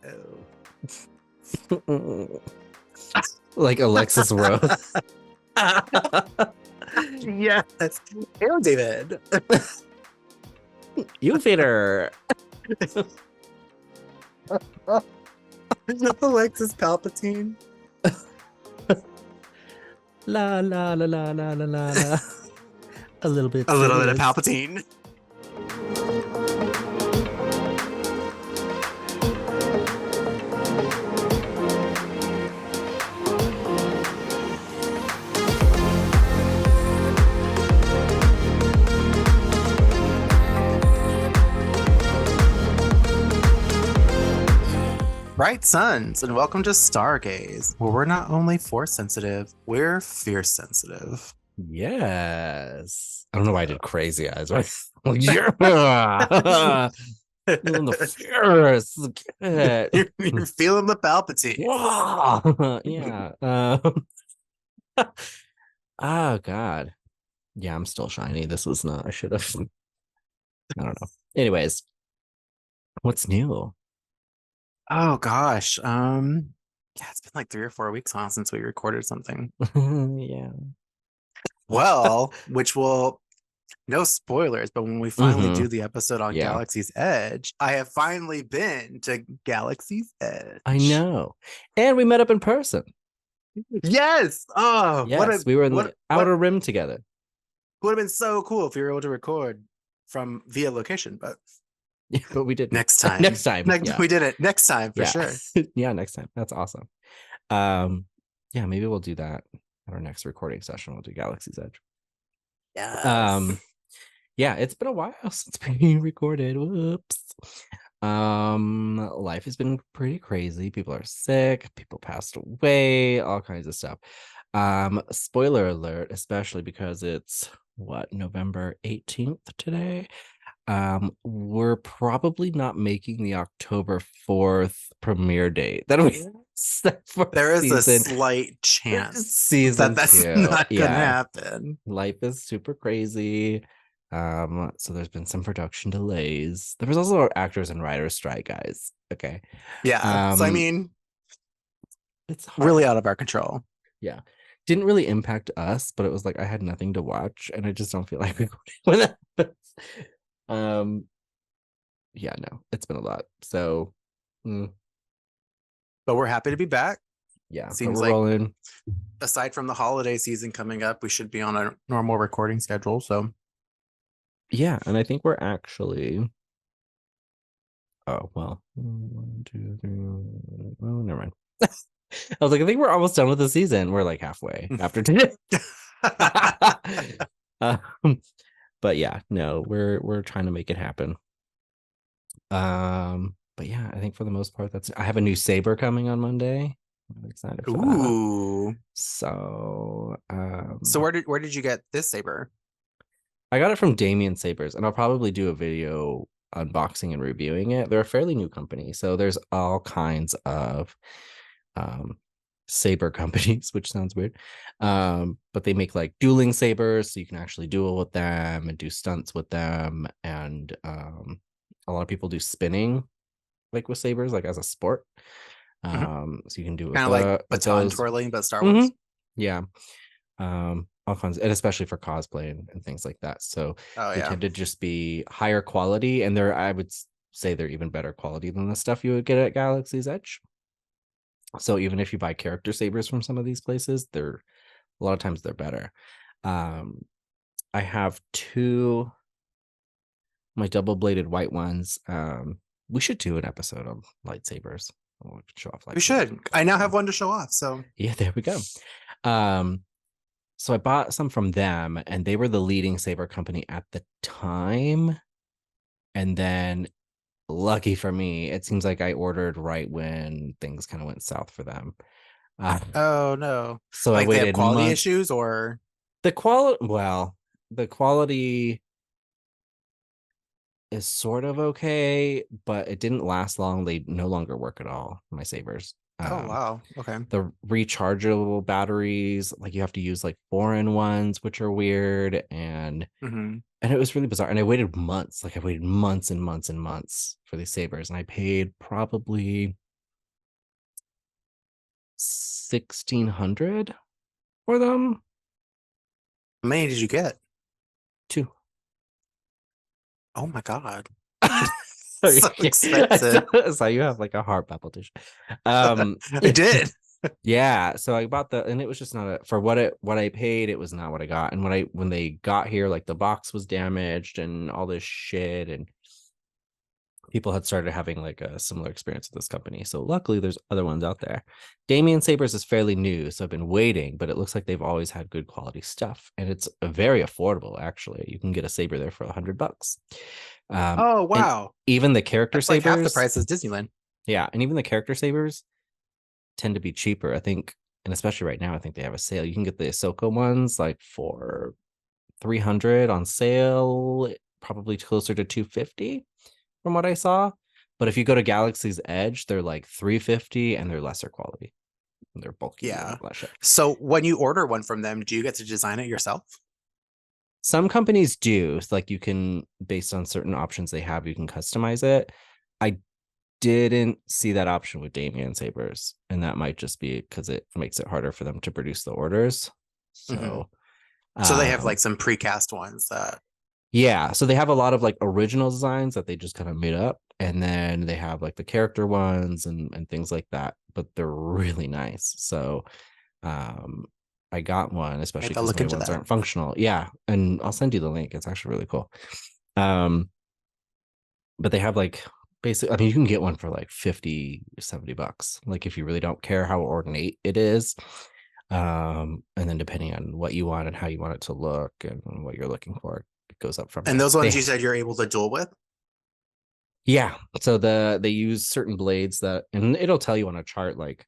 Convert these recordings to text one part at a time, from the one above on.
Oh. Like Alexis Rose. Yes. Hello, David. You feeder. Alexis Palpatine. La la la la la la la la. A little bit. A little bit of Sidious. Palpatine. Bright suns, and welcome to Star Gaze, where we're not only force sensitive, we're fierce sensitive. Yes. I don't know why I did crazy eyes. Right? Yeah. Feeling the fierce. You're feeling the Palpatine. Yeah. Oh God. Yeah, I'm still shiny. This was not. I should have. I don't know. Anyways, what's new? Oh gosh. Yeah, it's been like 3 or 4 weeks since we recorded something. Yeah. Well, which will no spoilers, but when we finally Mhm. do the episode on Yeah. Galaxy's Edge, I have finally been to Galaxy's Edge. I know. And we met up in person. Yes. Oh, Yes, we were in the outer rim together. Would have been so cool if we were able to record from via location, but Yeah, but we did next time. Next time. Yeah. We did it next time for Yeah. sure. Yeah, next time. That's awesome. Yeah, maybe we'll do that at our next recording session. We'll do Galaxy's Edge. Yes. Yeah, it's been a while since we recorded. Whoops. Life has been pretty crazy. People are sick, people passed away, all kinds of stuff. Spoiler alert, especially because it's November 18th today. We're probably not making the October 4th premiere date that we set for there is season, a slight chance season that's 2. not gonna happen. Life is super crazy. So there's been some production delays. There was also actors and writers strike, guys. Okay. Yeah. So I mean, it's hard. Really out of our control. Yeah. Didn't really impact us, but it was like I had nothing to watch, and I just don't feel like recording when that happens. Yeah, no, it's been a lot. So but we're happy to be back. Yeah, seems we're like rolling. Aside from the holiday season coming up, we should be on a normal recording schedule. So yeah, and I think we're actually oh well 1, 2, 3. Oh, never mind. I was like, I think we're almost done with the season. We're like halfway after today. But yeah, no, we're trying to make it happen. But yeah, I think for the most part, I have a new saber coming on Monday. I'm excited for that. So where did you get this saber? I got it from Damien Sabers, and I'll probably do a video unboxing and reviewing it. They're a fairly new company, so there's all kinds of saber companies, which sounds weird, but they make like dueling sabers, so you can actually duel with them and do stunts with them, and a lot of people do spinning like with sabers, like as a sport. So you can do it kind of like baton twirling, but Star Wars. Yeah. All kinds, and especially for cosplay and things like that. So they tend to just be higher quality, and I would say they're even better quality than the stuff you would get at Galaxy's Edge. So even if you buy character sabers from some of these places, a lot of times they're better. I have 2 my double-bladed white ones. We should do an episode on lightsabers. We can show off lightsabers. We should. I now have one to show off. So yeah, there we go. So I bought some from them, and they were the leading saber company at the time. And then, lucky for me, it seems like I ordered right when things kind of went south for them. Oh no! So like I waited. They have quality issues, or the quality? Well, the quality is sort of okay, but it didn't last long. They no longer work at all. My sabers. Oh wow! Okay. The rechargeable batteries, like you have to use like 4-in-1s, which are weird, and it was really bizarre. And I waited months. Like I waited months and months and months for these sabers, and I paid probably $1,600 for them. How many did you get? 2. Oh my God. Sorry. So expensive. So you have like a heart palpitation. I did. Yeah, so I bought and it was just not for what I paid, it was not what I got. And when they got here, like the box was damaged and all this shit, and people had started having like a similar experience with this company. So luckily there's other ones out there. Damien Sabers is fairly new, so I've been waiting, but it looks like they've always had good quality stuff, and it's very affordable. Actually, you can get a saber there for $100. Oh wow! Even the character That's sabers, like half the price as Disneyland. Yeah, and even the character sabers tend to be cheaper, I think, and especially right now, I think they have a sale. You can get the Ahsoka ones like for $300 on sale, probably closer to $250 from what I saw. But if you go to Galaxy's Edge, they're like $350 and they're lesser quality. They're bulky. Yeah. And shit. So when you order one from them, do you get to design it yourself? Some companies do. Like you can, based on certain options they have, you can customize it. I didn't see that option with Damien Sabers, and that might just be because it makes it harder for them to produce the orders. So, so they have like some precast ones that. Yeah, so they have a lot of like original designs that they just kind of made up, and then they have like the character ones and things like that, but they're really nice. So I got one, especially because my ones aren't functional. Yeah, and I'll send you the link. It's actually really cool. But they have like basically, I mean, you can get one for like $50-$70, like if you really don't care how ornate it is. And then depending on what you want and how you want it to look and what you're looking for, it goes up from and there. Those ones you said you're able to duel with? Yeah, so they use certain blades that, and it'll tell you on a chart like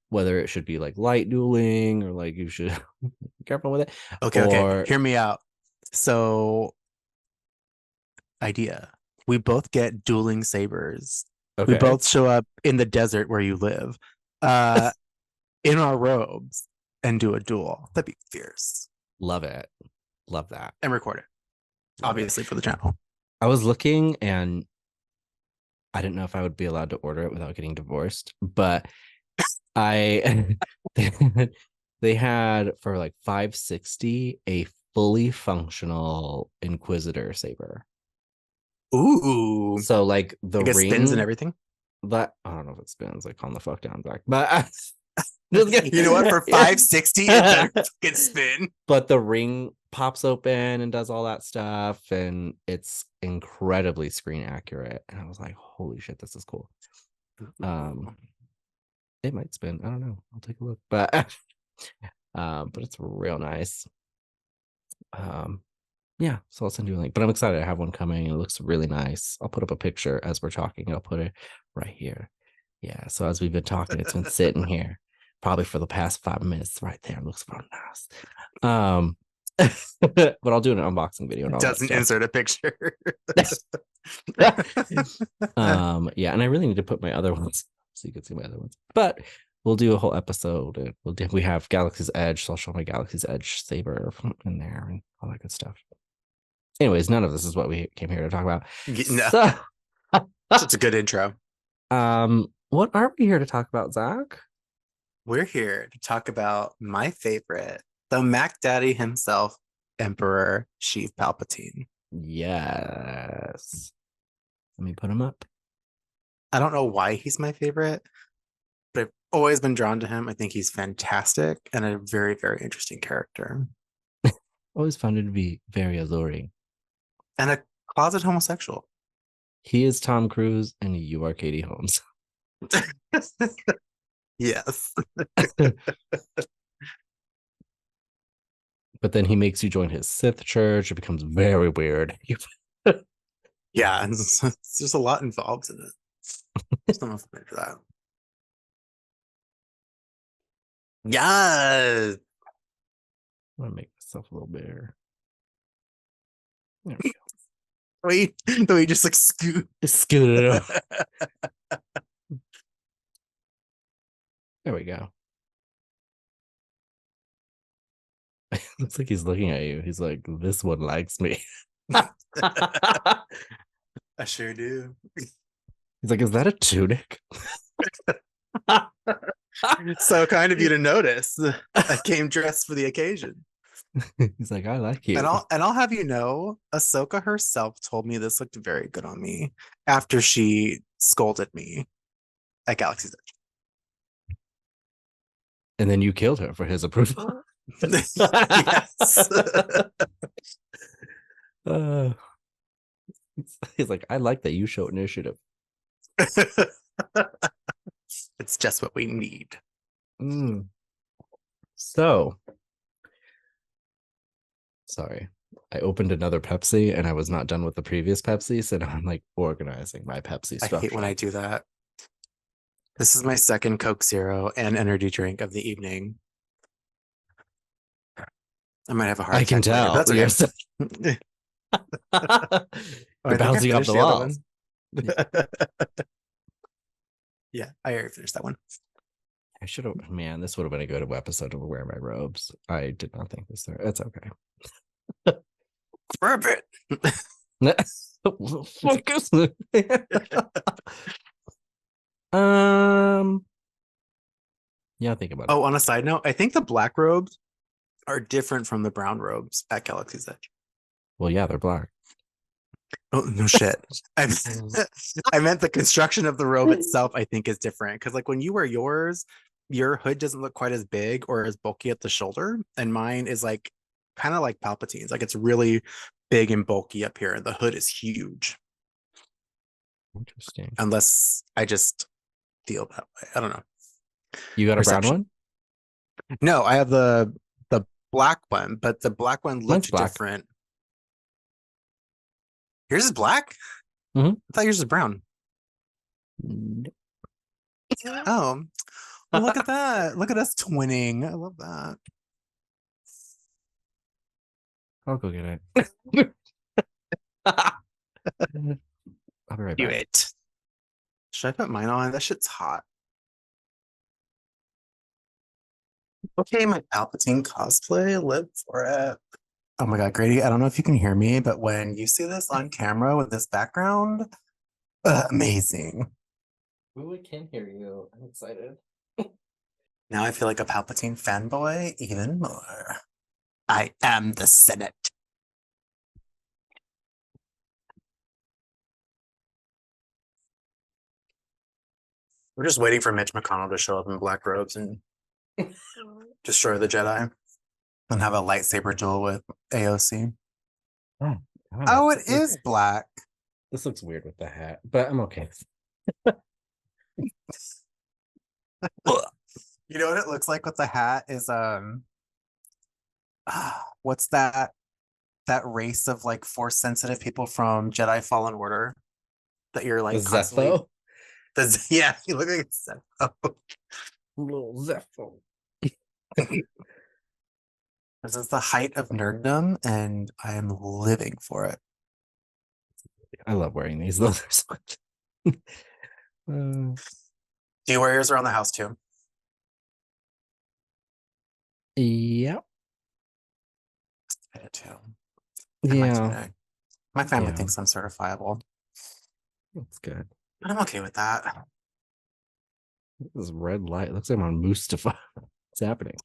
whether it should be like light dueling or like you should be careful with it. Okay, hear me out. So idea, we both get dueling sabers. Okay. We both show up in the desert where you live, in our robes, and do a duel. That'd be fierce. Love it. Love that. And record it. Obviously for the channel. I was looking and I didn't know if I would be allowed to order it without getting divorced, but they had for like $560 a fully functional Inquisitor saber. Ooh. So like the ring spins and everything. But I don't know if it spins. Like, calm the fuck down, Zack. But you know what? For $560, it better fucking spin. But the ring pops open and does all that stuff, and it's incredibly screen accurate. And I was like, holy shit, this is cool. It might spin. I don't know. I'll take a look. But it's real nice. Yeah, so I'll send you a link. But I'm excited. I have one coming. It looks really nice. I'll put up a picture as we're talking. I'll put it right here. Yeah, so as we've been talking, it's been sitting here probably for the past 5 minutes right there. It looks real nice. But I'll do an unboxing video. And all doesn't insert a picture. Yeah, and I really need to put my other ones so you can see my other ones. But we'll do a whole episode. And we have Galaxy's Edge, so I'll show my Galaxy's Edge saber in there and all that good stuff. Anyways, none of this is what we came here to talk about. No. So, it's a good intro. What are we here to talk about, Zack? We're here to talk about my favorite, the Mac Daddy himself, Emperor Sheev Palpatine. Yes. Let me put him up. I don't know why he's my favorite, but I've always been drawn to him. I think he's fantastic and a very, very interesting character. Always found him to be very alluring. And a closet homosexual. He is Tom Cruise and you are Katie Holmes. Yes. But then he makes you join his Sith church. It becomes very weird. Yeah, and there's a lot involved in it. Some of for that. Yeah. I want to make myself a little bigger. There we go. Wait, the way you just like scoot it up. There we go. Looks like he's looking at you. He's like, this one likes me. I sure do. He's like, is that a tunic? So kind of you to notice. I came dressed for the occasion. He's like, I like you. And I'll have you know, Ahsoka herself told me this looked very good on me after she scolded me at Galaxy's Edge. And then you killed her for his approval. Yes. He's like, I like that you show initiative. It's just what we need. So, sorry, I opened another Pepsi and I was not done with the previous Pepsi, so now I'm like organizing my Pepsi structure. I hate when I do that. This is my second Coke Zero and energy drink of the evening. I might have a heart attack. I can tell. That's okay. You're bouncing off the walls. Yeah, I already finished that one. I should have, man, this would have been a good episode to wear my robes. I did not think this through. It's okay. For a bit. Focus. Yeah, think about it. Oh, on a side note, I think the black robes are different from the brown robes at Galaxy's Edge. Well, yeah, they're black. Oh, no shit. I meant the construction of the robe itself, I think, is different. Because like when you wear yours, your hood doesn't look quite as big or as bulky at the shoulder. And mine is like kind of like Palpatine's. Like it's really big and bulky up here. And the hood is huge. Interesting. Unless I just feel that way. I don't know. You got a brown one? No, I have the black one, but the black one looked different. Yours is black? Mm-hmm. I thought yours was brown. Oh, well, look at that. Look at us twinning. I love that. I'll go get it. I'll be right back. Do it. Should I put mine on? That shit's hot. Okay, my Palpatine cosplay, live for it. Oh my god, Grady, I don't know if you can hear me, but when you see this on camera with this background, amazing. Ooh, I can hear you. I'm excited. Now I feel like a Palpatine fanboy even more. I am the Senate. We're just waiting for Mitch McConnell to show up in black robes and destroy the Jedi and have a lightsaber duel with AOC. Oh, it is black. This looks weird with the hat, but I'm okay. You know what it looks like with the hat is what's that race of like force sensitive people from Jedi Fallen Order that you're like Zepho? Yeah, you look like a Zepho. Little Zepho. This is the height of nerddom, and I am living for it. I love wearing these. Those are so much. Do you wear yours around the house too? Yep. I do too. Yeah. My family thinks I'm certifiable. That's good. But I'm okay with that. This red light. It looks like I'm on Mustafa. What's happening?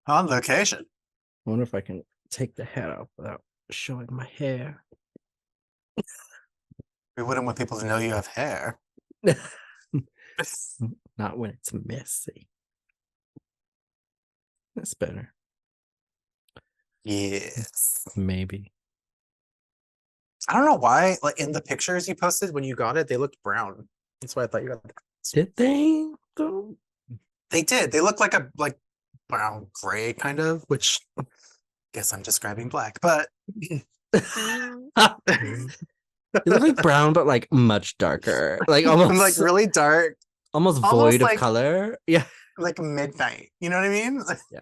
On location. I wonder if I can take the hat off without showing my hair. We wouldn't want people to know you have hair. Not when it's messy. That's better. Yes. Maybe. I don't know why. Like in the pictures you posted when you got it, they looked brown. That's why I thought you got it. Did they? Though? They did. They look like brown gray kind of, which I guess I'm describing black, but They look like brown, but like much darker. Like almost like really dark. Almost void of color. Yeah. Like midnight. You know what I mean? Yeah.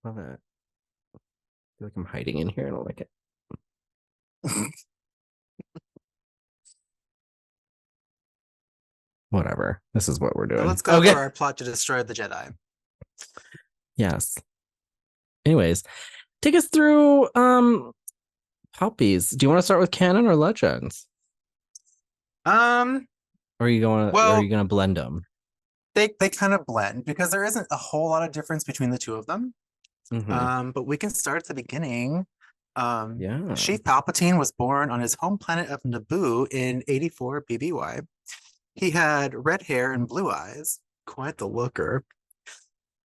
Love it. I feel like I'm hiding in here. I don't like it. Whatever. This is what we're doing. Now let's go over our plot to destroy the Jedi. Yes. Anyways, take us through Palpies. Do you want to start with canon or legends? Or Or are you going? Or are Well, you gonna blend them? they kind of blend because there isn't a whole lot of difference between the two of them. Mm-hmm. But we can start at the beginning. Yeah. Sheev Palpatine was born on his home planet of Naboo in 84 BBY. He had red hair and blue eyes, quite the looker.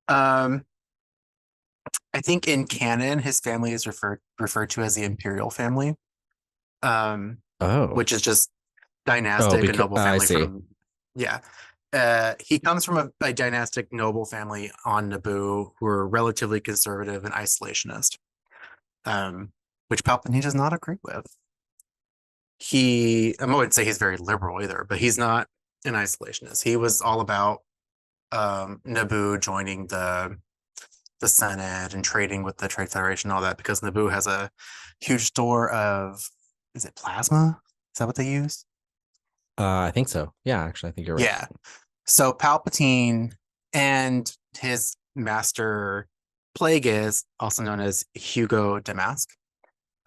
Um, I think in canon, his family is referred to as the Imperial family, um, Oh. which is just Oh, dynastic, a because noble I family see. from, yeah. He comes from a dynastic noble family on Naboo who are relatively conservative and isolationist, um, which Palpatine does not agree with. I wouldn't say he's very liberal either, but he's not an isolationist. He was all about Naboo joining the Senate and trading with the Trade Federation, and all that, because Naboo has a huge store of, is it plasma? Is that what they use? I think so. Yeah, actually, I think you're right. Yeah. So Palpatine and his master Plagueis, also known as Hugo Damask,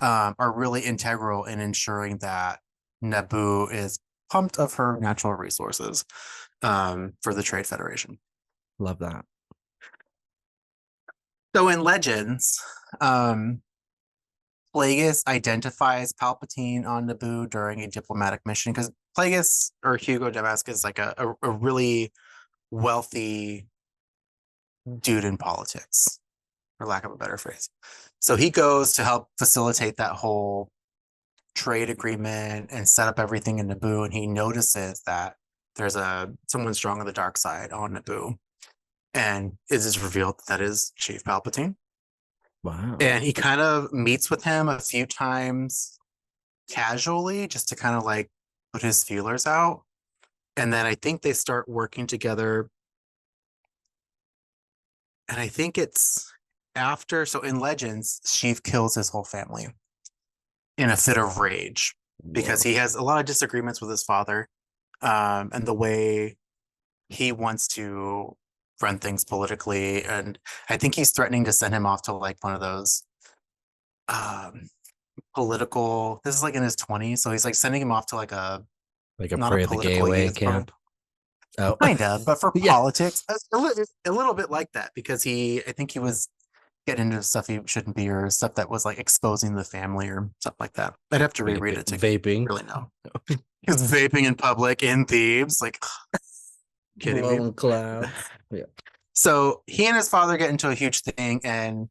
are really integral in ensuring that Naboo is pumped of her natural resources for the Trade Federation. Love that. So in Legends, Plagueis identifies Palpatine on Naboo during a diplomatic mission because Plagueis or Hugo Damask is like a really wealthy dude in politics, for lack of a better phrase. So he goes to help facilitate that whole trade agreement and set up everything in Naboo, and he notices that there's someone strong on the dark side on Naboo, and it is revealed that is Sheev Palpatine. Wow. And he kind of meets with him a few times casually just to kind of like put his feelers out. And then I think they start working together. And I think it's after, so in Legends, Sheev kills his whole family in a fit of rage because Whoa. he has a lot of disagreements with his father, and the way he wants to run things politically. And I think he's threatening to send him off to like one of those um, this is like in his 20s. So he's like sending him off to like Like a not a pray the gay political away youth program. camp. Oh. Kind of, but for Yeah. politics, a little bit like that because I think he was getting into stuff he shouldn't be, or stuff that was like exposing the family or something like that. I'd have to reread it to Vaping. really know. He was vaping in public in Thebes, like kidding me. Blowing clouds. Yeah. So he and his father get into a huge thing, and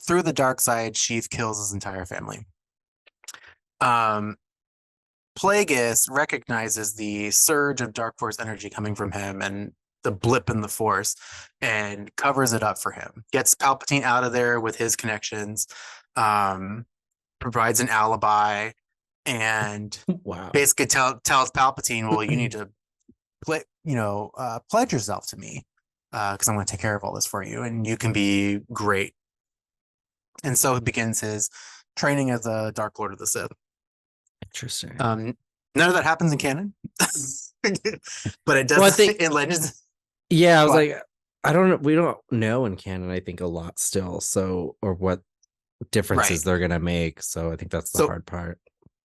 through the dark side, Sheev kills his entire family. Um, Plagueis recognizes the surge of Dark Force energy coming from him and the blip in the Force and covers it up for him. Gets Palpatine out of there with his connections, provides an alibi, and Wow. basically tells Palpatine, "Well, you need to pledge yourself to me because I'm going to take care of all this for you, and you can be great." And so he begins his training as a Dark Lord of the Sith. Interesting. None of that happens in canon, but it does Well, I think in Legends. yeah, I was like, I don't know. We don't know in canon, I think, a lot still. So, or what differences Right. they're gonna make. So I think that's the So hard part.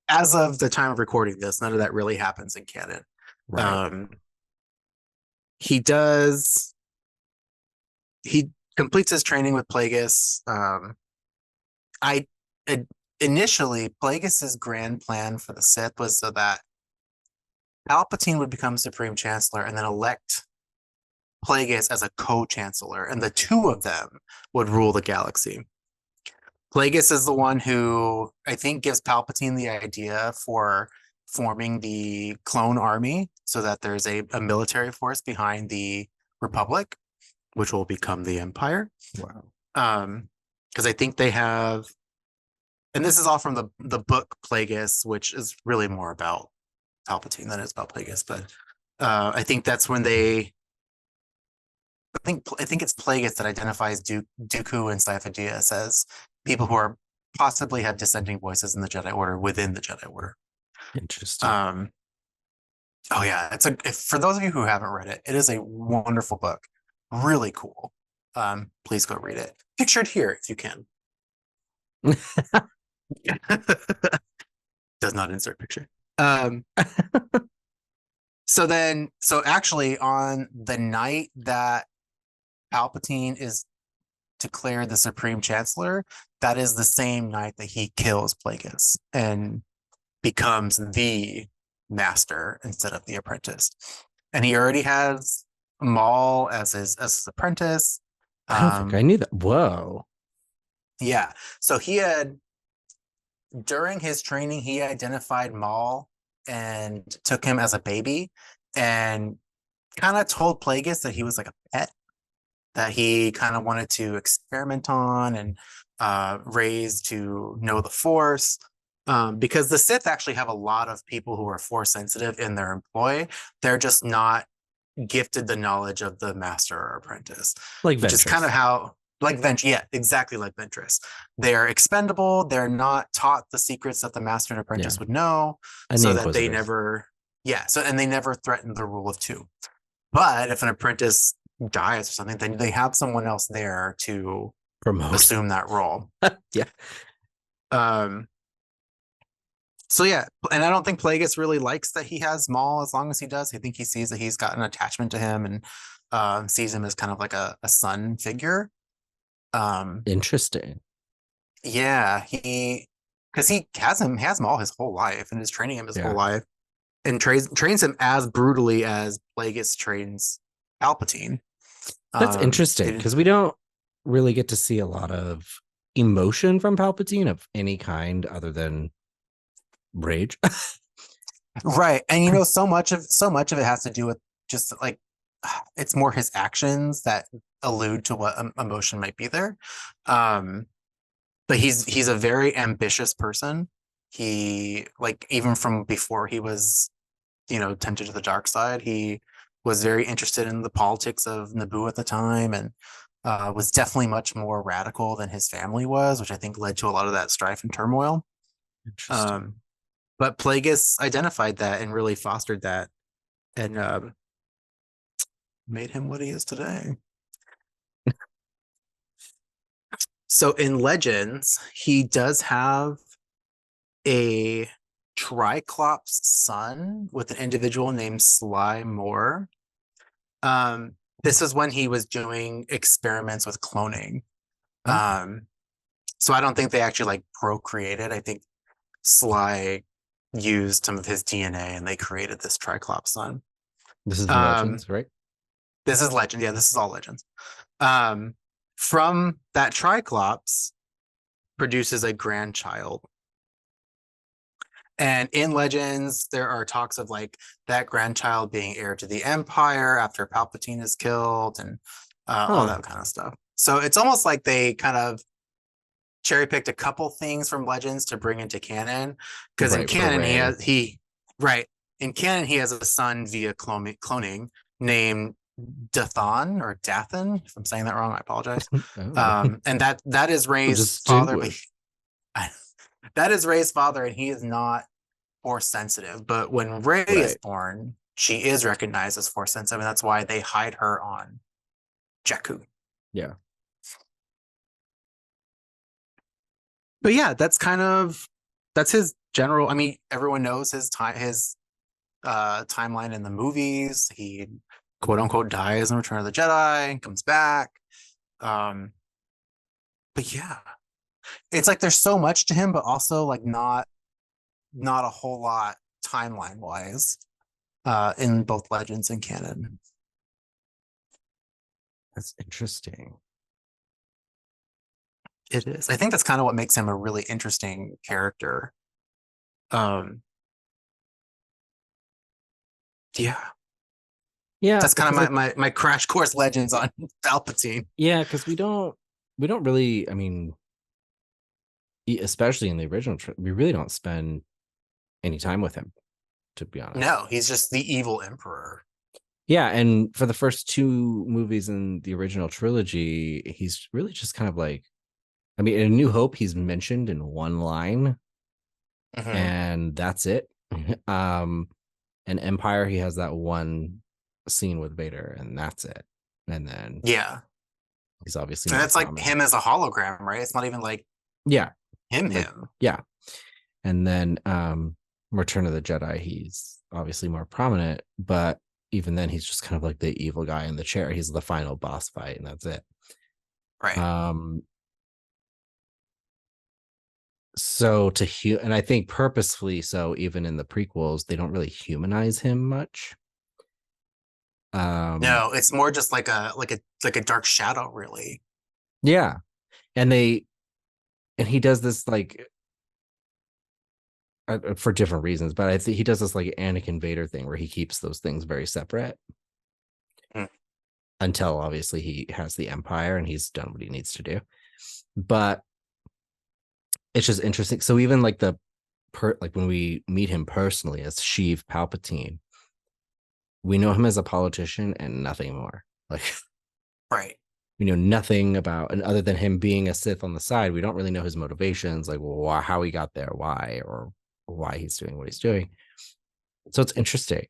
as of the time of recording this, none of that really happens in canon. Right. He completes his training with Plagueis. I initially Plagueis's grand plan for the Sith was so that Palpatine would become Supreme Chancellor and then elect Plagueis as a co-chancellor, and the two of them would rule the galaxy. Plagueis is the one who I think gives Palpatine the idea for forming the clone army so that there's a military force behind the Republic, which will become the Empire. Wow. Because I think they have, and this is all from the book Plagueis, which is really more about Palpatine than it's about Plagueis. But I think that's when I think it's Plagueis that identifies Dooku and Sifo Dyas as people who are possibly have dissenting voices in the Jedi Order within the Jedi Order. Interesting. Oh yeah, for those of you who haven't read it, it is a wonderful book, really cool. Please go read it. Pictured here if you can. Does not insert picture. So actually, on the night that Palpatine is declared the Supreme Chancellor, that is the same night that he kills Plagueis and becomes the master instead of the apprentice. And he already has Maul as his apprentice. I don't think I knew that. Whoa. Yeah. So he had, during his training, he identified Maul and took him as a baby and kind of told Plagueis that he was like a pet that he kind of wanted to experiment on and raise to know the Force. Because the Sith actually have a lot of people who are Force sensitive in their employ. They're just not gifted the knowledge of the master or apprentice, like which is kind of how, like Ventress, yeah, exactly like Ventress. They're expendable. They're not taught the secrets that the master and apprentice would know, so that they never, and they never threaten the rule of two. But if an apprentice dies or something, then they have someone else there to assume that role. Yeah. So yeah, and I don't think Plagueis really likes that he has Maul as long as he does. I think he sees that he's got an attachment to him and sees him as kind of like a son figure. Interesting. Yeah, because he has Maul his whole life and is training him his whole life and trains him as brutally as Plagueis trains Palpatine. That's interesting because we don't really get to see a lot of emotion from Palpatine of any kind other than rage. Right. And so much of it has to do with just like it's more his actions that allude to what emotion might be there. But he's a very ambitious person. He, like, even from before he was tempted to the dark side, he was very interested in the politics of Naboo at the time and was definitely much more radical than his family was, which I think led to a lot of that strife and turmoil. But Plagueis identified that and really fostered that and made him what he is today. So in Legends, he does have a Triclops son with an individual named Sly Moore. This is when he was doing experiments with cloning. So I don't think they actually like procreated. I think Sly used some of his DNA and they created this Triclops son. This is Legends, right? This is Legend. Yeah, this is all Legends. From that Triclops produces a grandchild. And in Legends, there are talks of like that grandchild being heir to the Empire after Palpatine is killed and all that kind of stuff. So it's almost like they kind of cherry picked a couple things from Legends to bring into canon. Because in canon, he has a son via cloning named Dathan or Dathan. If I'm saying that wrong, I apologize. And that is Rey's father. That is Rey's father, and he is not Force sensitive. But when Rey is born, she is recognized as Force sensitive, and that's why they hide her on Jakku. Yeah. But yeah, that's his general. I mean, everyone knows his timeline in the movies. He quote unquote dies in Return of the Jedi and comes back. But yeah, it's like there's so much to him, but also like not a whole lot timeline wise in both Legends and canon. That's interesting. It is. I think that's kind of what makes him a really interesting character. Yeah. That's kind of my crash course Legends on Palpatine. Yeah, because we don't really, I mean, especially in the original, we really don't spend any time with him, to be honest. No, he's just the evil emperor. Yeah, and for the first two movies in the original trilogy, he's really just kind of like, I mean, in A New Hope, he's mentioned in one line, and that's it. In Empire, he has that one scene with Vader, and that's it. And then he's obviously, and that's like him as a hologram, right? It's not even like him. Yeah. And then Return of the Jedi, he's obviously more prominent, but even then, he's just kind of like the evil guy in the chair. He's the final boss fight, and that's it. Right. So and I think purposefully so, even in the prequels, they don't really humanize him much. No, it's more just like a dark shadow, really. Yeah, and he does this like for different reasons, but I think he does this like Anakin Vader thing where he keeps those things very separate Mm. until obviously he has the Empire and he's done what he needs to do. But it's just interesting. So even like like when we meet him personally as Sheev Palpatine, we know him as a politician and nothing more. Like, right. We know nothing about, and other than him being a Sith on the side, we don't really know his motivations, like how he got there, why, or why he's doing what he's doing. So it's interesting.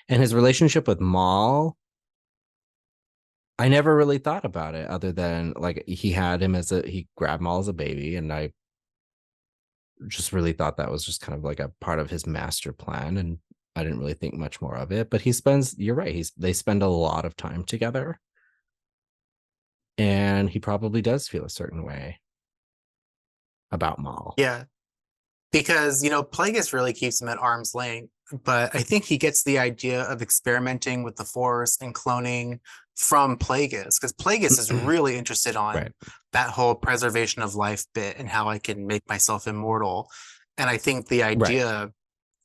And his relationship with Maul, I never really thought about it other than like he grabbed Maul as a baby, and I just really thought that was just kind of like a part of his master plan, and I didn't really think much more of it. But you're right, they spend a lot of time together, and he probably does feel a certain way about Maul. Yeah. Because, Plagueis really keeps him at arm's length, but I think he gets the idea of experimenting with the Force and cloning from Plagueis, because Plagueis is really interested on Right. that whole preservation of life bit and how I can make myself immortal. And I think the idea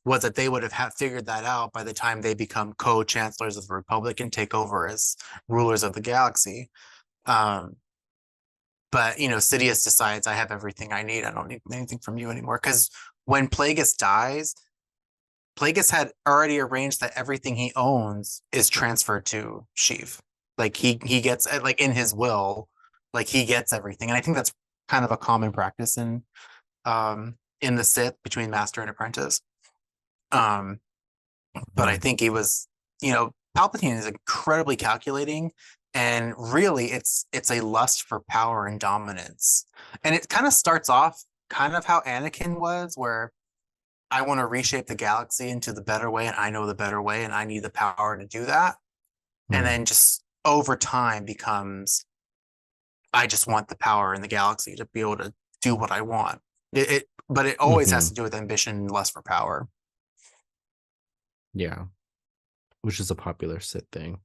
was that they would have figured that out by the time they become co-chancellors of the Republic and take over as rulers of the galaxy. Um, but Sidious decides, I have everything I need. I don't need anything from you anymore. Because when Plagueis dies, Plagueis had already arranged that everything he owns is transferred to Sheev. Like he gets, like, in his will, like he gets everything. And I think that's kind of a common practice in the Sith between master and apprentice. Um, but I think he was, Palpatine is incredibly calculating, and really it's a lust for power and dominance. And it kind of starts off kind of how Anakin was, where I want to reshape the galaxy into the better way, and I know the better way, and I need the power to do that. And then just over time becomes, I just want the power in the galaxy to be able to do what I want. But it always has to do with ambition and lust for power. Yeah, which is a popular Sith thing.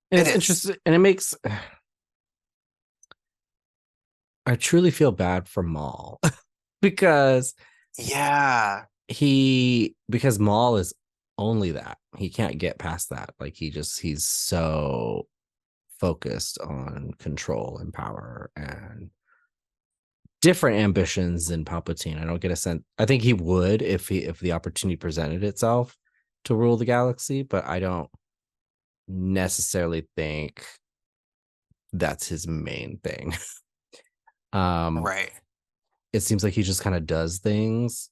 And it's interesting, and it makes I truly feel bad for Maul because because Maul is only that. He can't get past that. Like he's so focused on control and power and different ambitions than Palpatine. I don't get a sense. I think he would if the opportunity presented itself to rule the galaxy, but I don't necessarily think that's his main thing. Right. It seems like he just kind of does things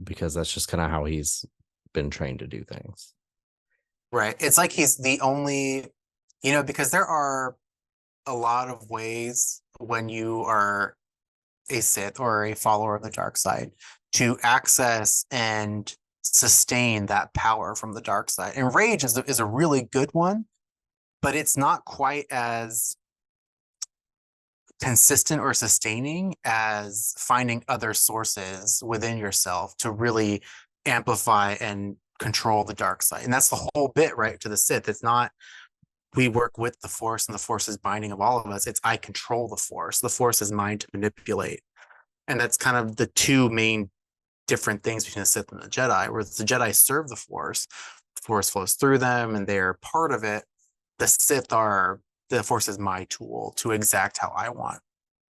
because that's just kind of how he's been trained to do things. Right. It's like he's the only, because there are a lot of ways when you are a Sith or a follower of the dark side to access and sustain that power from the dark side. And rage is a really good one, but it's not quite as consistent or sustaining as finding other sources within yourself to really amplify and control the dark side. And that's the whole bit, right, to the Sith. It's not we work with the Force and the Force is binding of all of us. It's I control the Force. The Force is mine to manipulate. And that's kind of the two main different things between the Sith and the Jedi, where the Jedi serve the Force flows through them and they're part of it. The Sith are, the Force is my tool to exact how I want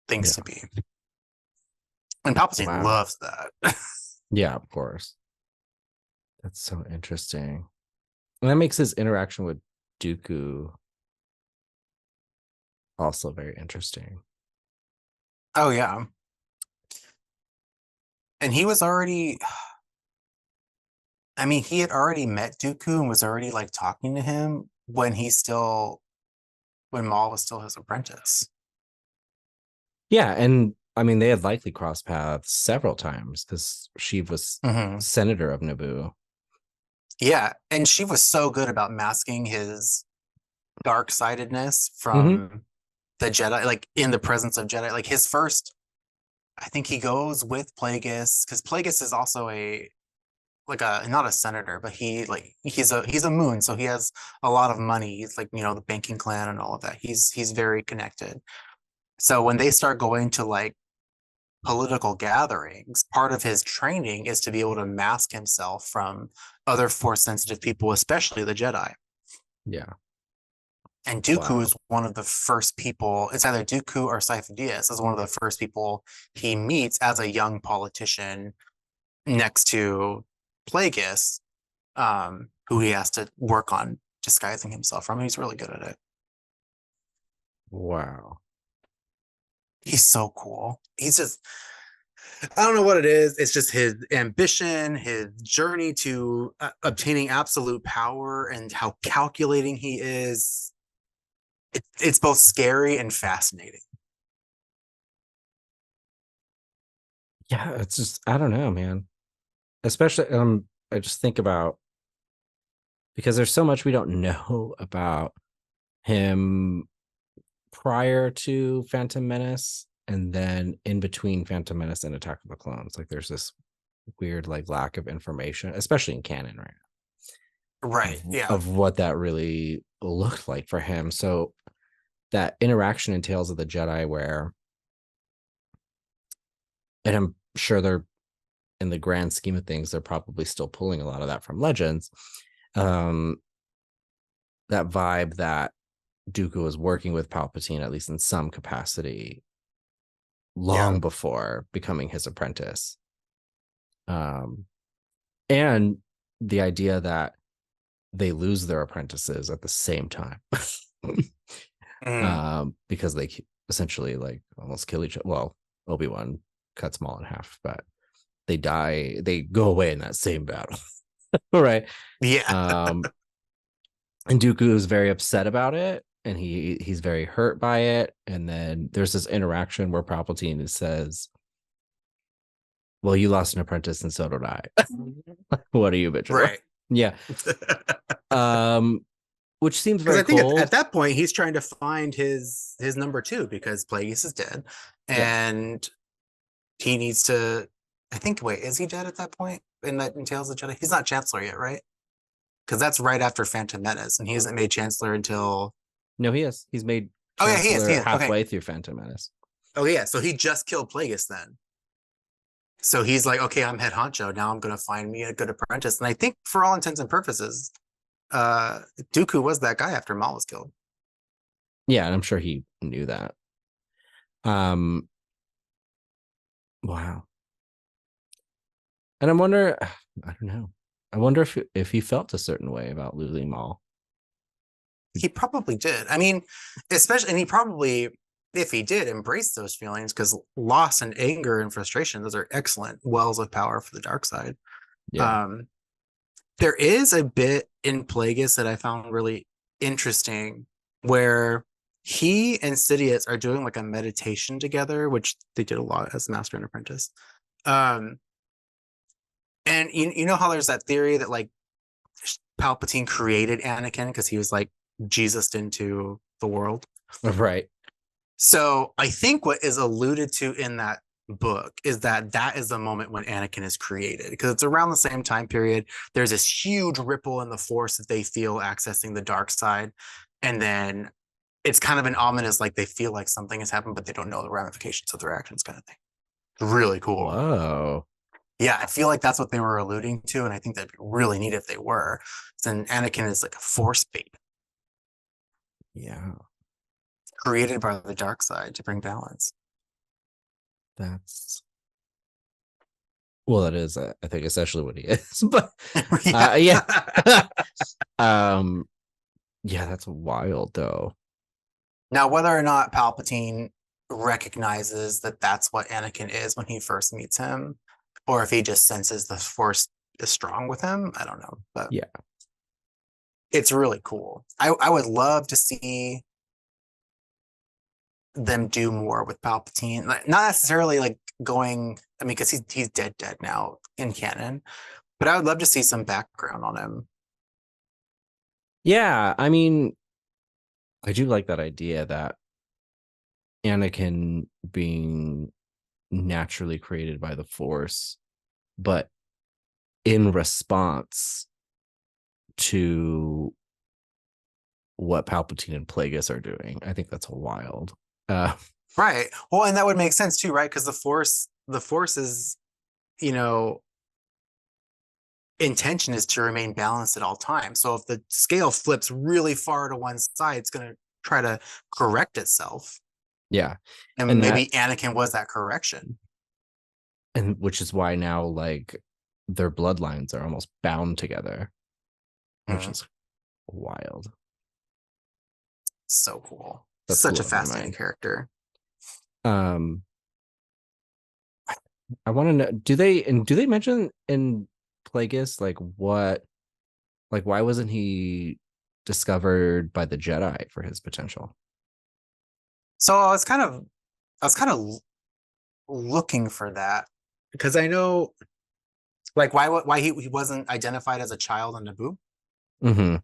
things to be. And Palpatine loves that. Yeah, of course. That's so interesting. And that makes his interaction with Dooku also very interesting. Oh, yeah. And he was already, I mean, he had already met Dooku and was already like talking to him when Maul was still his apprentice. Yeah, and I mean, they had likely crossed paths several times because Sheev was senator of Naboo. Yeah, and she was so good about masking his dark-sidedness from the Jedi, like in the presence of Jedi. Like his first, I think he goes with Plagueis because Plagueis is also a like a not a senator, but he's a moon, so he has a lot of money. He's like, you know, the banking clan and all of that. He's very connected. So when they start going to like political gatherings, part of his training is to be able to mask himself from other force sensitive people, especially the Jedi. Yeah. And Dooku is one of the first people, it's either Dooku or Sifo Dyas is one of the first people he meets as a young politician next to Plagueis, who he has to work on disguising himself from. He's really good at it. Wow. He's so cool. He's just, I don't know what it is. It's just his ambition, his journey to obtaining absolute power, and how calculating he is. It's both scary and fascinating. Yeah, it's just, I don't know, man. Especially, I just think about, because there's so much we don't know about him prior to Phantom Menace, and then in between Phantom Menace and Attack of the Clones. Like there's this weird like lack of information, especially in canon right now. Right. Yeah. Of what that really looked like for him. So that interaction in Tales of the Jedi where, and I'm sure they're, in the grand scheme of things, they're probably still pulling a lot of that from Legends. That vibe that Dooku was working with Palpatine, at least in some capacity, long before becoming his apprentice. And the idea that they lose their apprentices at the same time. Because they essentially like almost kill each other. Well, Obi-Wan cuts Maul in half, but they die, they go away in that same battle. Right. Yeah. And Dooku is very upset about it, and he's very hurt by it. And then there's this interaction where Palpatine says, well, you lost an apprentice and so did I. What are you bitching about? Right. Yeah. Which seems very cool. I think cold. at that point he's trying to find his number two because Plagueis is dead, and he needs to. I think. Wait, is he dead at that point in Tales of the Jedi? He's not Chancellor yet, right? Because that's right after Phantom Menace, and he isn't made Chancellor until. No, he is. He's made Chancellor he is. halfway through Phantom Menace. Oh yeah, so he just killed Plagueis then. So he's like, okay, I'm head honcho. Now I'm gonna find me a good apprentice. And I think for all intents and purposes, Dooku was that guy after Maul was killed. Yeah, and I'm sure he knew that. Wow. And I wonder, I don't know. I wonder if he felt a certain way about losing Maul. He probably did. I mean, especially, and he probably, if he did, embrace those feelings, because loss and anger and frustration, those are excellent wells of power for the dark side. Yeah. There is a bit in Plagueis that I found really interesting where he and Sidious are doing like a meditation together, which they did a lot as Master and Apprentice. And you know how there's that theory that like Palpatine created Anakin because he was like Jesus into the world. Right. So I think what is alluded to in that book is that is the moment when Anakin is created, because it's around the same time period. There's this huge ripple in the Force that they feel accessing the dark side, and then it's kind of an ominous, like they feel like something has happened, but they don't know the ramifications of their actions, kind of thing. Really cool. Whoa. Yeah, I feel like that's what they were alluding to, and I think that'd be really neat if they were. Then Anakin is like a Force baby. Yeah. Created by the dark side to bring balance. That is, I think, essentially what he is. But yeah. Yeah, that's wild though. Now, whether or not Palpatine recognizes that that's what Anakin is when he first meets him, or if he just senses the Force is strong with him, I don't know. But yeah, it's really cool. I would love to see them do more with Palpatine. Like, not necessarily like going. I mean, because he's dead now in canon. But I would love to see some background on him. Yeah, I mean, I do like that idea that Anakin being naturally created by the Force, but in response to what Palpatine and Plagueis are doing. I think that's wild. Right. Well, and that would make sense too, right? Because the Force is, you know, intention is to remain balanced at all times. So if the scale flips really far to one side, it's going to try to correct itself. Yeah. And And maybe that, Anakin was that correction. and which is why now, like, their bloodlines are almost bound together, which Mm, is wild. so cool. That's Such a blowing my fascinating mind. character. Um, I want to know, do they mention in Plagueis like what, like, why wasn't he discovered by the Jedi for his potential? So I was kind of looking for that because I know like why he wasn't identified as a child on Naboo. Mm-hmm.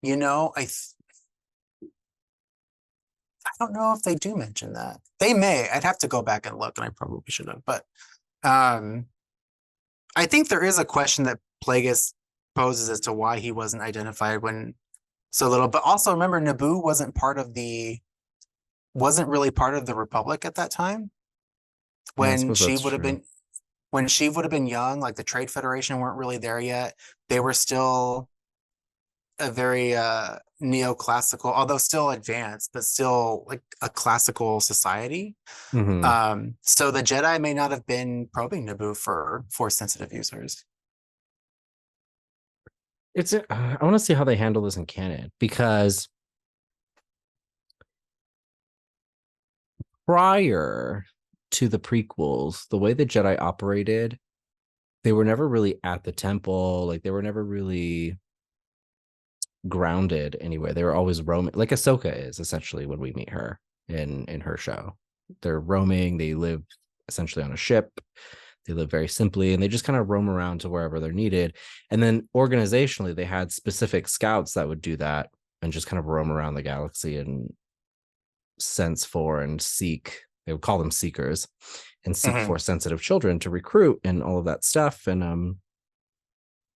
You know, I don't know if they do mention that. They may. I'd have to go back and look, and I probably should have. But um, I think there is a question that Plagueis poses as to why he wasn't identified when so little. But also remember, Naboo wasn't really part of the Republic at that time. Yeah, I When suppose she that's would have true. been when she would have been young, like the Trade Federation weren't really there yet. They were still a very neoclassical, although still advanced, but still like a classical society. Mm-hmm. So the Jedi may not have been probing Naboo for force sensitive users. I want to see how they handle this in canon because prior to the prequels, the way the Jedi operated, they were never really at the temple. Like, they were never really grounded anywhere. They were always roaming, like Ahsoka is essentially when we meet her in her show. They're roaming. They live essentially on a ship. They live very simply, and they just kind of roam around to wherever they're needed. And then organizationally, they had specific scouts that would do that and just kind of roam around the galaxy and sense for and seek. They would call them seekers and seek Mhm. for sensitive children to recruit and all of that stuff. And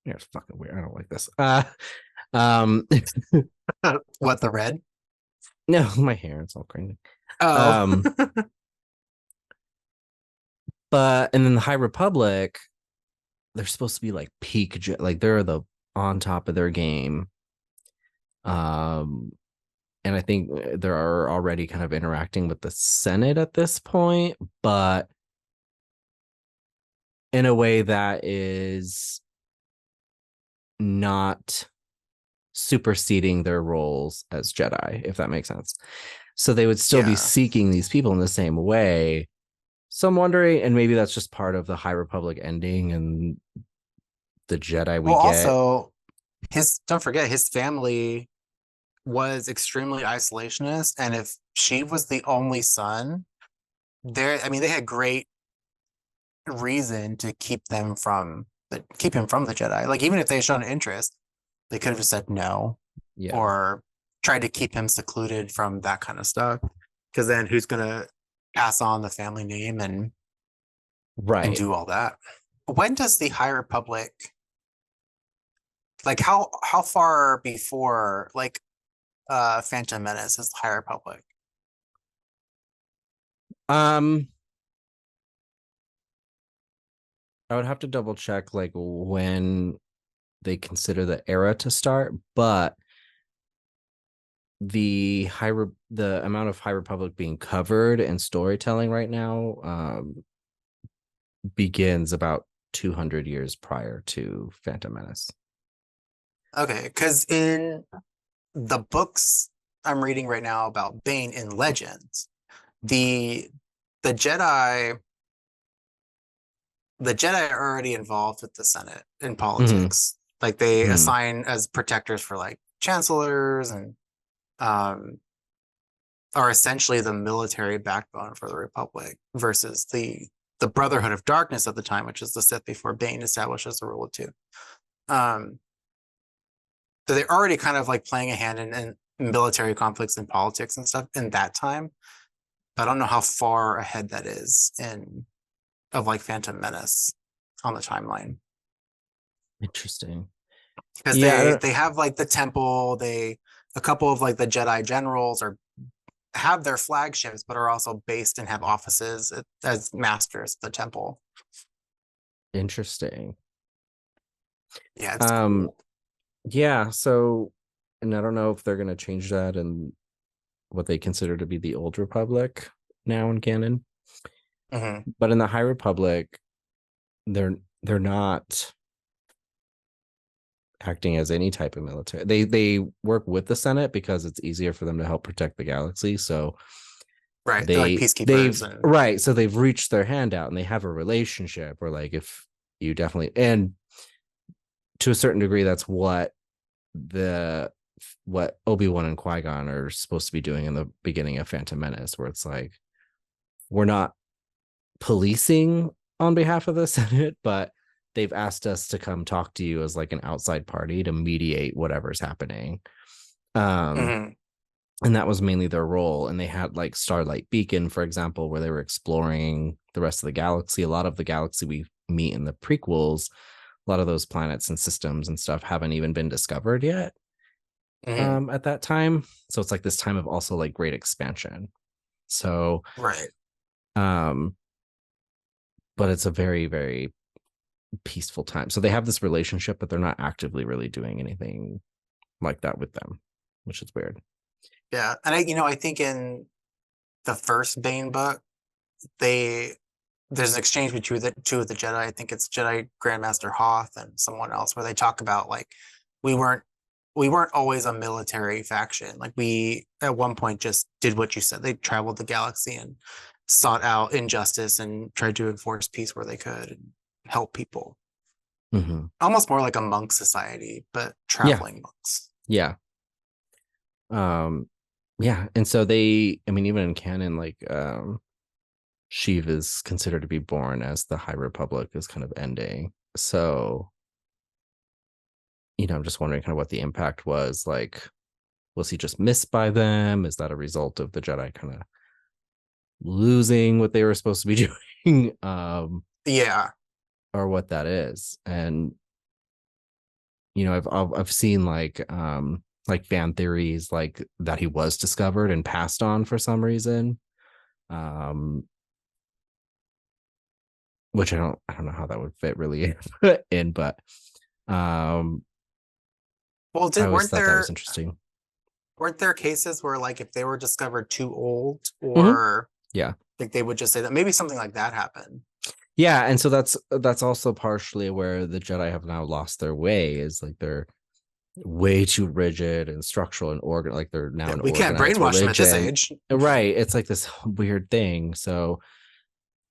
yeah, it's fucking weird. I don't like this. Um, What the red? no, my hair, it's all crazy. Oh, Um, but and then the High Republic, they're supposed to be like peak, like they're the on top of their game. Um, and I think they're already kind of interacting with the Senate at this point, but in a way that is not superseding their roles as Jedi, if that makes sense. So they would still be yeah. seeking these people in the same way. So I'm wondering, and maybe that's just part of the High Republic ending and the Jedi we Well, get. also his don't forget his family was extremely isolationist, and if she was the only son, there, I mean, they had great reason to keep him from the Jedi. Like even if they had shown interest, they could have just said no Yeah. or tried to keep him secluded from that kind of stuff. Because then who's gonna pass on the family name and Right. do all that? When does the High Republic like how far before like Phantom Menace is the High Republic? Um, I would have to double check like when they consider the era to start, but the amount of High Republic being covered and storytelling right now begins about 200 years prior to Phantom Menace. Okay, because in the books I'm reading right now about Bane in Legends, the the Jedi the Jedi are already involved with the Senate in Mm-hmm. politics. Like they Mm-hmm. assign as protectors for like chancellors and um, are essentially the military backbone for the Republic versus the Brotherhood of Darkness at the time, which is the Sith before Bane establishes the rule of two. Um, so they're already kind of like playing a hand in military conflicts and politics and stuff in that time. But I don't know how far ahead that is in of like Phantom Menace on the timeline. Interesting. Because Yeah, they have like the temple, they a couple of like the Jedi generals are have their flagships, but are also based and have offices as masters of the temple. interesting. Yeah, it's Um, cool. yeah, so and I don't know if they're gonna change that and what they consider to be the old republic now in canon. Mm-hmm. But in the High Republic, they're they're not acting as any type of military. They work with the Senate because it's easier for them to help protect the galaxy. So Right, they're like they've peacekeepers and right, so they've reached their hand out and they have a relationship where like if you definitely and to a certain degree that's the what Obi-Wan and Qui-Gon are supposed to be doing in the beginning of Phantom Menace, where it's like we're not policing on behalf of the Senate, but they've asked us to come talk to you as like an outside party to mediate whatever's happening. Um, mm-hmm. and that was mainly their role. And they had like Starlight Beacon, for example, where they were exploring the rest of the galaxy. A lot of the galaxy we meet in the prequels, a lot of those planets and systems and stuff haven't even been discovered yet Mm-hmm. at that time. So it's like this time of also like great expansion. So Right. um but it's a very, very peaceful time. So they have this relationship, but they're not actively really doing anything like that with them, which is weird. Yeah. And I think in the first Bane book, they there's an exchange between the two of the Jedi. I think it's Jedi Grandmaster Hoth and someone else where they talk about like we weren't we weren't always a military faction. Like we at one point just did what you said. They traveled the galaxy and sought out injustice and tried to enforce peace where they could and help people. Mm-hmm. Almost more like a monk society, but Yeah, traveling monks. yeah, um, yeah. And so they, I mean, even in canon, like Sheev is considered to be born as the High Republic is kind of ending. So I'm just wondering kind of what the impact was. Like, was he just missed by them? Is that a result of the Jedi kind of losing what they were supposed to be doing? Yeah. Or what that is. And I've seen like fan theories like that he was discovered and passed on for some reason. Um which I don't know how that would fit really in, but um Well, I did always thought that was interesting. weren't there cases where like if they were discovered too old Mm-hmm. or Yeah. like they would just say that maybe something like that happened. Yeah, and so that's also partially where the Jedi have now lost their way is like they're way too rigid and structural and organ like they're now Yeah, an we can't organized brainwash them at this religion. age. Right. It's like this weird thing. So